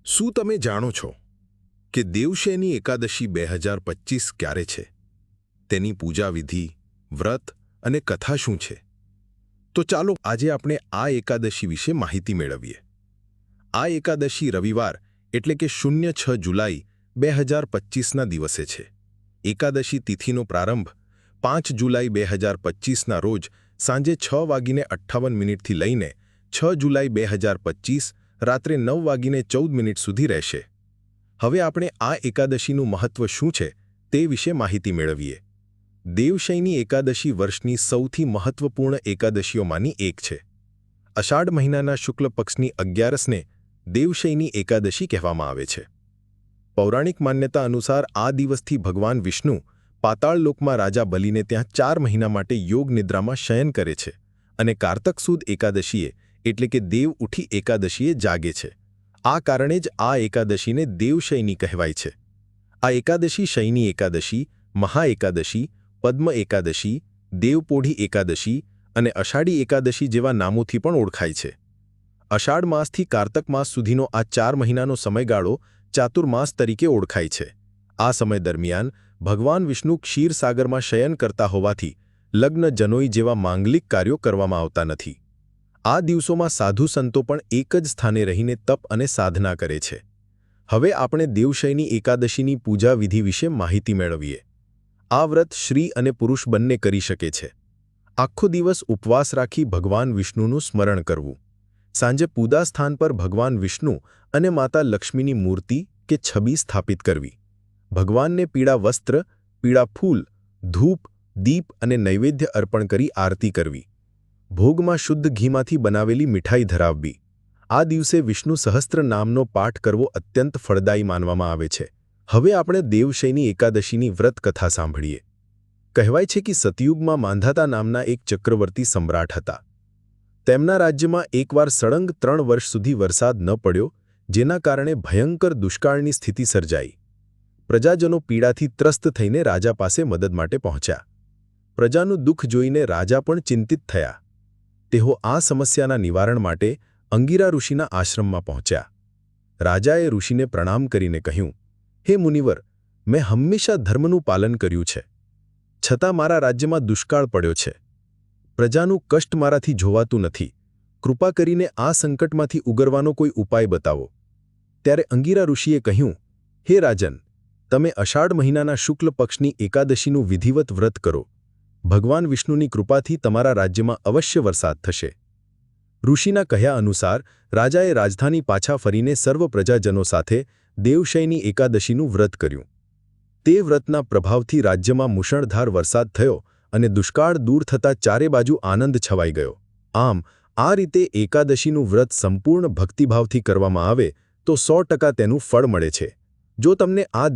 શું તમે જાણો છો કે દેવશયની એકાદશી 2025 ક્યારે છે? તેની પૂજા વિધિ, વ્રત અને કથા શું છે? તો ચાલો આજે આપણે આ એકાદશી વિશે માહિતી મેળવીએ. આ એકાદશી રવિવાર એટલે કે 06 જુલાઈ 2025ના દિવસે છે. એકાદશી તિથિનો પ્રારંભ 5 જુલાઈ 2025ના રોજ સાંજે 6:58 થી લઈને 6 જુલાઈ 2025 રાત્રે 9:14 સુધી રહેશે. હવે આપણે આ એકાદશીનું મહત્વ શું છે તે વિશે માહિતી મેળવીએ. દેવશયની એકાદશી વર્ષની સૌથી મહત્વપૂર્ણ એકાદશીઓમાંની એક છે. અષાઢ મહિનાના શુક્લ પક્ષની 11ને દેવશયની એકાદશી કહેવામાં આવે છે. પૌરાણિક માન્યતા અનુસાર આ દિવસથી ભગવાન વિષ્ણુ પાતાળ લોકમાં રાજા બલિને ત્યાં 4 મહિના માટે યોગ નિદ્રામાં શયન કરે છે અને કારતક સુદ એકાદશીએ એટલે કે દેવ ઉઠી એકાદશીએ જાગે છે. આ કારણે જ આ એકાદશીને દેવશયની કહેવાય છે. આ એકાદશી શયની એકાદશી, મહા એકાદશી, પદ્મ એકાદશી, દેવપોઢી એકાદશી અને અષાઢી એકાદશી જેવા નામોથી પણ ઓળખાય છે. અષાઢ માસથી કારતક માસ સુધીનો આ 4 મહિનાનો સમયગાળો ચાતુર્માસ તરીકે ઓળખાય છે. આ સમય દરમિયાન ભગવાન વિષ્ણુ ક્ષીરસાગરમાં શયન કરતા હોવાથી લગ્ન, જનોઈ જેવા માંગલિક કાર્યો કરવામાં આવતા નથી. આ દિવસોમાં સાધુ સંતો પણ એક જ સ્થાને રહીને તપ અને સાધના કરે છે. હવે આપણે દેવશયની એકાદશીની પૂજા વિધિ વિશે માહિતી મેળવીએ. આ વ્રત સ્ત્રી અને પુરુષ બંને કરી શકે છે. આખો દિવસ ઉપવાસ રાખી ભગવાન વિષ્ણુનું સ્મરણ કરવું. સાંજે પૂજા સ્થાન પર ભગવાન વિષ્ણુ અને માતા લક્ષ્મીની મૂર્તિ કે છબી સ્થાપિત કરવી. ભગવાનને પીળા વસ્ત્ર, પીળા ફૂલ, ધૂપ, દીપ અને નૈવેદ્ય અર્પણ કરી આરતી કરવી. ભોગમાં શુદ્ધ ઘીમાંથી બનાવેલી મીઠાઈ ધરાવવી. આ દિવસે વિષ્ણુ સહસ્ત્ર નામનો પાઠ કરવો અત્યંત ફળદાયી માનવામાં આવે છે. હવે આપણે દેવશયની એકાદશીની વ્રત કથા સાંભળીએ. કહેવાય છે કે સતયુગમાં માંધાતા નામના એક ચક્રવર્તી સમ્રાટ હતા. તેમના રાજ્યમાં એકવાર સળંગ 3 વર્ષ સુધી વરસાદ ન પડ્યો, જેના કારણે ભયંકર દુષ્કાળની સ્થિતિ સર્જાઈ. પ્રજાજનો પીડાથી ત્રસ્ત થઈને રાજા પાસે મદદ માટે પહોંચ્યા. પ્રજાનું દુઃખ જોઈને રાજા પણ ચિંતિત થયા. તેઓ આ સમસ્યાના નિવારણ માટે અંગિરા ઋષિના આશ્રમમાં પહોંચ્યા. રાજાએ ઋષિને પ્રણામ કરીને કહ્યું, હે મુનિવર, મેં હંમેશા ધર્મનું પાલન કર્યું છે. છતાં મારા રાજ્યમાં દુષ્કાળ પડ્યો છે. પ્રજાનું કષ્ટ મારાથી જોવાતું નથી. કૃપા કરીને આ સંકટમાંથી ઉગરવાનો કોઈ ઉપાય બતાવો. ત્યારે અંગિરા ઋષિએ કહ્યું, હે રાજન, તમે અષાઢ મહિનાના શુક્લ પક્ષની એકાદશીનું વિધિવત વ્રત કરો. ભગવાન વિષ્ણુની કૃપાથી તમારા રાજ્યમાં અવશ્ય વરસાદ થશે. ઋષિના કહ્યા અનુસાર રાજાએ રાજધાની પાછા ફરીને સર્વ પ્રજાજનો સાથે દેવશયની એકાદશીનું વ્રત કર્યું. તે વ્રતના પ્રભાવથી રાજ્યમાં મુશળધાર વરસાદ થયો અને દુષ્કાળ દૂર થતાં ચારે બાજુ આનંદ છવાઈ ગયો. આમ આ રીતે એકાદશીનું વ્રત સંપૂર્ણ ભક્તિભાવથી કરવામાં આવે તો 100% તેનું ફળ મળે છે. જો તમને આ